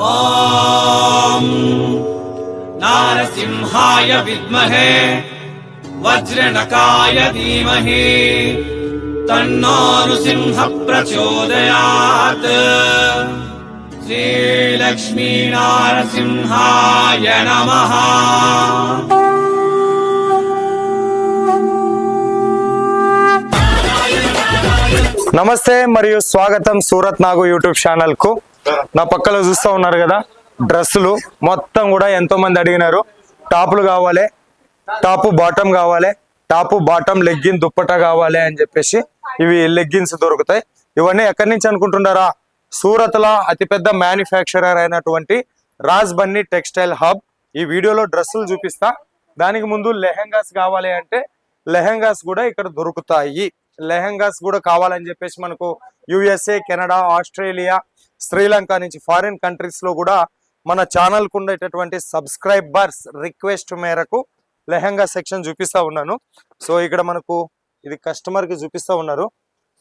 ఓం నారసింహాయ విద్మహే వజ్రనకాయ ధీమహి తన్నో నృసింహ ప్రచోదయాత్. శ్రీ లక్ష్మీ నారసింహాయ నమః. నమస్తే మరియు స్వాగతం సూరత్ నాగు యూట్యూబ్ ఛానల్ కు. నా పక్కలో చూస్తూ ఉన్నారు కదా డ్రెస్సులు మొత్తం కూడా ఎంతో మంది అడిగినారు. టాపులు కావాలి, టాపు బాటమ్ కావాలి, టాపు బాటమ్ లెగ్గిన్ దుప్పట కావాలి అని చెప్పేసి ఇవి లెగ్గిన్స్ దొరుకుతాయి. ఇవన్నీ ఎక్కడి నుంచి అనుకుంటున్నారా? సూరత్ లో అతిపెద్ద మ్యానుఫ్యాక్చరర్ అయినటువంటి రాజ్ బన్నీ టెక్స్టైల్ హబ్. ఈ వీడియోలో డ్రెస్సులు చూపిస్తా. దానికి ముందు లెహెంగాస్ కావాలి అంటే లెహెంగాస్ కూడా ఇక్కడ దొరుకుతాయి. లెహెంగాస్ కూడా కావాలని చెప్పేసి మనకు యుఎస్ఏ, కెనడా, ఆస్ట్రేలియా, శ్రీలంక నుంచి ఫారిన్ కంట్రీస్ లో కూడా మన ఛానల్ కు ఉండేటటువంటి సబ్స్క్రైబర్స్ రిక్వెస్ట్ మేరకు లెహెంగా సెక్షన్ చూపిస్తా ఉన్నాను. సో ఇక్కడ మనకు ఇది కస్టమర్ కి చూపిస్తా ఉన్నారు,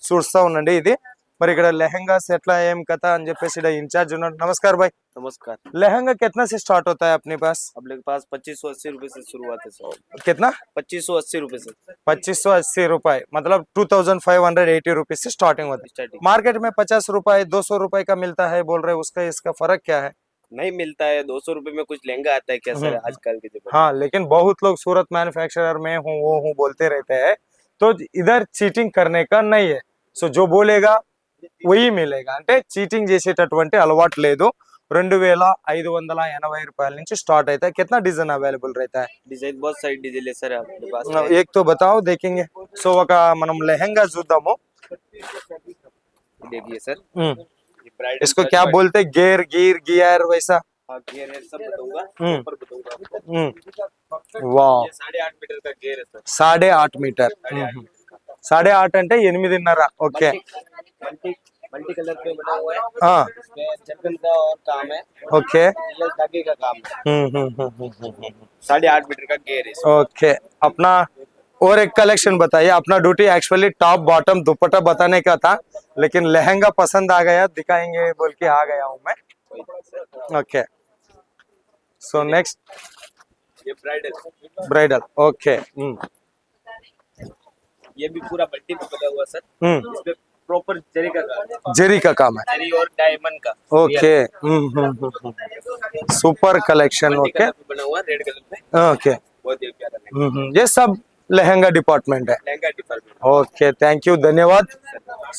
చూస్తా ఉండండి. ఇది మరి ఇక్కడ లెహెంगास ఎట్లా ఏం కథ అని చెప్పేసి ఇక్కడ इंचार्ज उन्होंने. नमस्कार भाई. नमस्कार. लहंगा कितना से स्टार्ट होता है अपने पास? अपने पास 2580 रुपए से शुरुआत है सर. कितना? 2580 रुपए से. 2580 रुपए मतलब 2580 रुपीज से स्टार्टिंग होती है. मार्केट में 50 रुपए 200 रुपए का मिलता है बोल रहे, उसका इसका फर्क क्या है? नहीं मिलता है. 200 रुपए में कुछ लहंगा आता है क्या सर आजकल के जमाने? हाँ, लेकिन बहुत लोग सूरत मैन्युफैक्चरर में हूँ वो हूँ बोलते रहते हैं, तो इधर चीटिंग करने का नहीं है. సో जो बोलेगा वही मिलेगा. అంటే చీటింగ్ చేసేటటువంటి అలవాటు లేదు. 2580 రూపాయల నుంచి స్టార్ట్ అయితే कितना डिजाइन अवेलेबल रहता है? डिजाइन बहुत सारी डिजाइन है सर आपके पास. एक तो बताओ देखेंगे. సో ఒక మనం లెహంగా చూద్దాము. देखिए सर, इसको क्या बोलते हैं? गेर गिर गियर वैसा? हाँ गियर है, सब बताऊंगा. ऊपर बताऊंगा. वाह, 8.5 मीटर का गियर है सर. 8.5 मीटर. 8.5 అంటే 8.5. ఓకే. मल्टी कलर पे बना हुआ है. हाँ, इसमें जर्कन का और काम है. ओके. ये धागे का काम है. 8.5 मीटर का गियर है. ओके. अपना और एक कलेक्शन बताइए. अपना ड्यूटी एक्चुअली टॉप बॉटम दुपट्टा बताने का था, लेकिन लहंगा पसंद आ गया, दिखाएंगे बोल के आ गया हूँ मैं. ओके. सो नेक्स्ट ये ब्राइडल. ब्राइडल. ओके. ये भी पूरा मल्टी में बना हुआ सर. इसमें प्रॉपर जरी का काम है. जरी का काम है. जरी और डायमंड का. ओके. Super collection. ओके. बना हुआ रेड कलर में. ओके. बहुत ही प्यारा लहंगा. ये सब lehenga department. Lehenga department. Okay, thank you, ధన్యవాద్.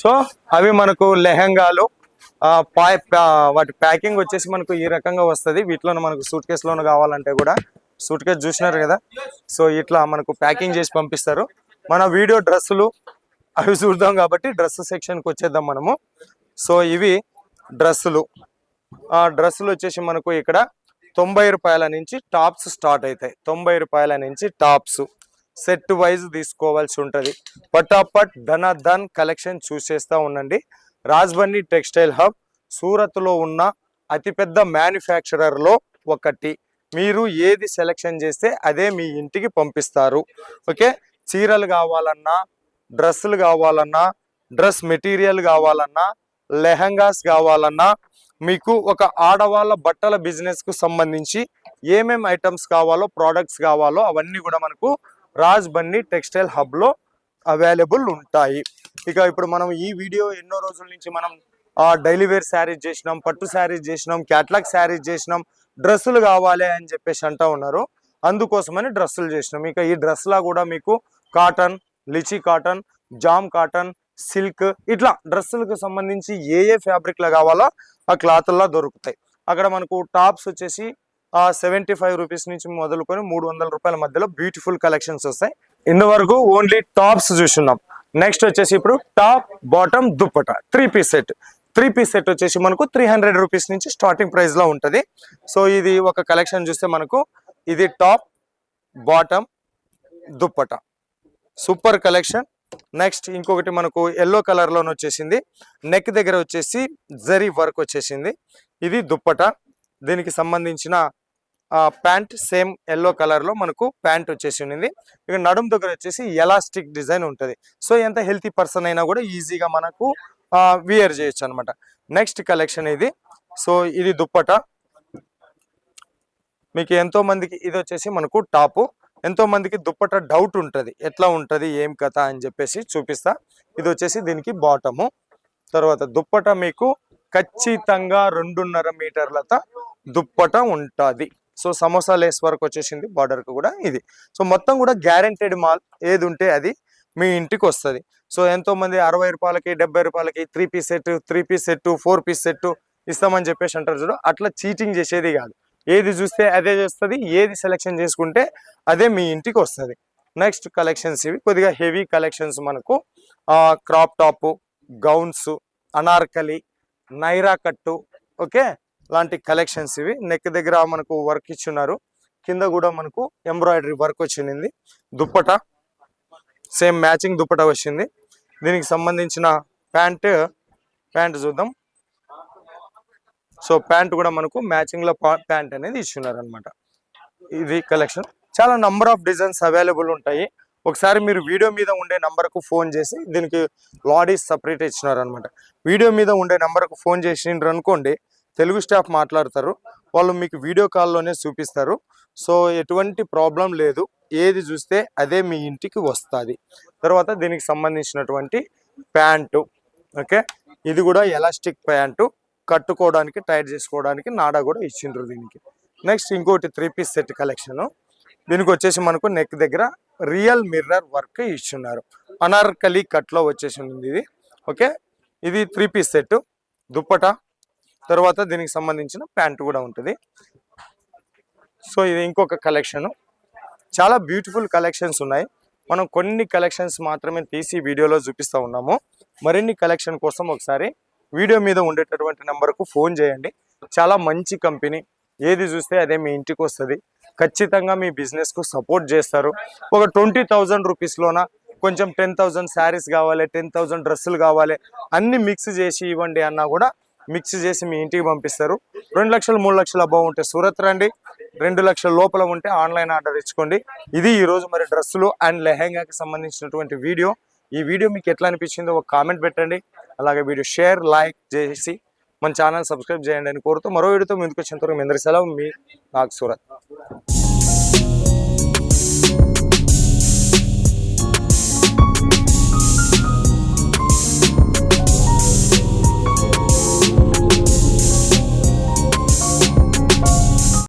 సో అవి మనకు లెహంగాలు వాటి ప్యాకింగ్ వచ్చేసి మనకు ఈ రకంగా వస్తుంది. వీటిలో మనకు సూట్ కేసులోనే కావాలంటే కూడా సూట్ కేసు చూసినారు కదా, సో ఇట్లా మనకు ప్యాకింగ్ చేసి పంపిస్తారు. మన వీడియో డ్రెస్సులు అవి చూద్దాం కాబట్టి డ్రెస్ సెక్షన్కి వచ్చేద్దాం మనము. సో ఇవి డ్రెస్సులు. డ్రెస్సులు వచ్చేసి మనకు ఇక్కడ 90 రూపాయల నుంచి టాప్స్ స్టార్ట్ అవుతాయి. 90 రూపాయల నుంచి టాప్స్ సెట్ వైజ్ తీసుకోవాల్సి ఉంటుంది. పటాపట్ ధన్ కలెక్షన్ చూసేస్తా ఉండండి. రాజ్ బన్నీ టెక్స్టైల్ హబ్ సూరత్లో ఉన్న అతిపెద్ద మ్యానుఫ్యాక్చరర్లో ఒకటి. మీరు ఏది సెలెక్షన్ చేస్తే అదే మీ ఇంటికి పంపిస్తారు. ఓకే. చీరలు కావాలన్నా, డ్రెస్సులు కావాలన్నా, డ్రెస్ మెటీరియల్ కావాలన్నా, లెహంగాస్ కావాలన్నా, మీకు ఒక ఆడవాళ్ళ బట్టల బిజినెస్ కు సంబంధించి ఏమేం ఐటమ్స్ కావాలో, ప్రోడక్ట్స్ కావాలో అవన్నీ కూడా మనకు రాజ్ బన్నీ టెక్స్టైల్ హబ్ లో అవైలబుల్ ఉంటాయి. ఇక ఇప్పుడు మనం ఈ వీడియో ఎన్నో రోజుల నుంచి మనం డైలీ వేర్ శారీస్ చేసినాం, పట్టు శారీస్ చేసినాం, క్యాట్లాగ్ శారీస్ చేసినాం, డ్రెస్సులు కావాలి అని చెప్పేసి అంటా ఉన్నారు. అందుకోసమని డ్రెస్సులు చేసినాం. ఇక ఈ డ్రెస్ లా కూడా మీకు cotton, lychee cotton, jam cotton, silk ఇట్లా డ్రెస్సులకు సంబంధించి ఏ ఫ్యాబ్రిక్ లా కావాలో ఆ క్లాత్లా దొరుకుతాయి. అక్కడ మనకు టాప్స్ వచ్చేసి 75 రూపీస్ నుంచి మొదలుకొని 300 రూపాయల మధ్యలో బ్యూటిఫుల్ కలెక్షన్స్ వస్తాయి. ఇంతవరకు ఓన్లీ టాప్స్ చూస్తున్నాం. నెక్స్ట్ వచ్చేసి ఇప్పుడు టాప్ బాటమ్ దుప్పట 3 పీస్ సెట్. 3 పీస్ సెట్ వచ్చేసి మనకు 300 రూపీస్ నుంచి స్టార్టింగ్ ప్రైస్ లో ఉంటది. సో ఇది ఒక కలెక్షన్ చూస్తే మనకు ఇది top bottom dupatta super collection. Next ఇంకొకటి మనకు ఎల్లో కలర్ లోనే వచ్చేసింది. నెక్ దగ్గర వచ్చేసి జరీ వర్క్ వచ్చేసింది. ఇది దుప్పట. దీనికి సంబంధించిన ప్యాంట్ సేమ్ ఎల్లో కలర్ లో మనకు ప్యాంట్ వచ్చేసి ఉంది. ఇక నడుం దగ్గర వచ్చేసి ఎలాస్టిక్ డిజైన్ ఉంటుంది. సో ఎంత హెల్తీ పర్సన్ అయినా కూడా ఈజీగా మనకు వియర్ చేయొచ్చు అనమాట. నెక్స్ట్ కలెక్షన్ ఇది సో ఇది దుప్పట. మీకు ఎంతో మందికి ఇది వచ్చేసి మనకు టాపు. ఎంతో మందికి దుప్పట డౌట్ ఉంటుంది, ఎట్లా ఉంటుంది ఏం కథ అని చెప్పేసి చూపిస్తా. ఇది వచ్చేసి దీనికి బాటము. తర్వాత దుప్పట మీకు ఖచ్చితంగా 2.5 మీటర్లతో దుప్పట ఉంటుంది. సో సమోసా లేస్ వరకు వచ్చేసింది బార్డర్కి కూడా ఇది. సో మొత్తం కూడా గ్యారెంటెడ్ మాల్, ఏది ఉంటే అది మీ ఇంటికి వస్తుంది. సో ఎంతో మంది 60 రూపాయలకి 70 రూపాయలకి 3 piece set 3 piece set 4 piece set ఇస్తామని చెప్పేసి అంటారు చూడు, అట్లా చీటింగ్ చేసేది కాదు. ఏది చూస్తే అదే చేస్తుంది, ఏది సెలెక్షన్ చేసుకుంటే అదే మీ ఇంటికి వస్తుంది. నెక్స్ట్ కలెక్షన్స్ ఇవి కొద్దిగా హెవీ కలెక్షన్స్ మనకు. Crop top, gowns, Anarkali, Naira కట్టు, ఓకే, లాంటి కలెక్షన్స్ ఇవి. నెక్ దగ్గర మనకు వర్క్ ఇచ్చున్నారు, కింద కూడా మనకు ఎంబ్రాయిడరీ వర్క్ వచ్చింది. దుప్పట సేమ్ మ్యాచింగ్ దుప్పట వచ్చింది. దీనికి సంబంధించిన ప్యాంట్ చూద్దాం. సో ప్యాంట్ కూడా మనకు మ్యాచింగ్ లో ప్యాంట్ అనేది ఇచ్చున్నారు అనమాట. ఇది కలెక్షన్. చాలా నంబర్ ఆఫ్ డిజైన్స్ అవైలబుల్ ఉంటాయి. ఒకసారి మీరు వీడియో మీద ఉండే నంబర్కు ఫోన్ చేసి, దీనికి లాడీస్ సపరేట్ ఇచ్చినారు అనమాట. వీడియో మీద ఉండే నంబర్కు ఫోన్ చేసిండ్రు అనుకోండి, తెలుగు స్టాఫ్ మాట్లాడతారు, వాళ్ళు మీకు వీడియో కాల్లోనే చూపిస్తారు. సో ఎటువంటి ప్రాబ్లం లేదు, ఏది చూస్తే అదే మీ ఇంటికి వస్తుంది. తర్వాత దీనికి సంబంధించినటువంటి ప్యాంటు, ఓకే, ఇది కూడా ఎలాస్టిక్ ప్యాంటు, కట్టుకోవడానికి టైట్ చేసుకోవడానికి నాడా కూడా ఇచ్చిండ్రు దీనికి. నెక్స్ట్ ఇంకోటి 3 పీస్ సెట్ కలెక్షన్. దీనికి వచ్చేసి మనకు నెక్ దగ్గర రియల్ మిర్రర్ వర్క్ ఇచ్చున్నారు. అనార్కలి కట్లో వచ్చేసి ఉంది ఇది, ఓకే. ఇది 3 పీస్ సెట్ దుప్పట, తర్వాత దీనికి సంబంధించిన ప్యాంటు కూడా ఉంటుంది. సో ఇది ఇంకొక కలెక్షన్. చాలా బ్యూటిఫుల్ కలెక్షన్స్ ఉన్నాయి. మనం కొన్ని కలెక్షన్స్ మాత్రమే తీసి వీడియోలో చూపిస్తూ ఉన్నాము. మరిన్ని కలెక్షన్ కోసం ఒకసారి వీడియో మీద ఉండేటటువంటి నెంబర్కు ఫోన్ చేయండి. చాలా మంచి కంపెనీ, ఏది చూస్తే అదే మీ ఇంటికి వస్తుంది. ఖచ్చితంగా మీ బిజినెస్కు సపోర్ట్ చేస్తారు. ఒక 20,000 రూపీస్లోన కొంచెం 10,000 శారీస్ కావాలి, 10,000 డ్రెస్సులు కావాలి, అన్ని మిక్స్ చేసి ఇవ్వండి అన్నా కూడా మిక్స్ చేసి మీ ఇంటికి పంపిస్తారు. 2 లక్షలు 3 లక్షలు అబౌవ్ ఉంటే సూరత్ రండి, 2 లక్షల లోపల ఉంటే ఆన్లైన్ ఆర్డర్ ఇచ్చుకోండి. ఇది ఈరోజు మరి డ్రెస్సులు అండ్ లెహెంగాకి సంబంధించినటువంటి వీడియో. ఈ వీడియో మీకు ఎట్లా అనిపించిందో ఒక కామెంట్ పెట్టండి. అలాగే వీడియో షేర్ లైక్ చేసి మన ఛానల్ సబ్స్క్రైబ్ చేయండి అని కోరుతూ మరో వీడియోతో ముందుకు వచ్చేంతవరకు మీ అందరి సెలవు, మీ నాగ్ సూరత్.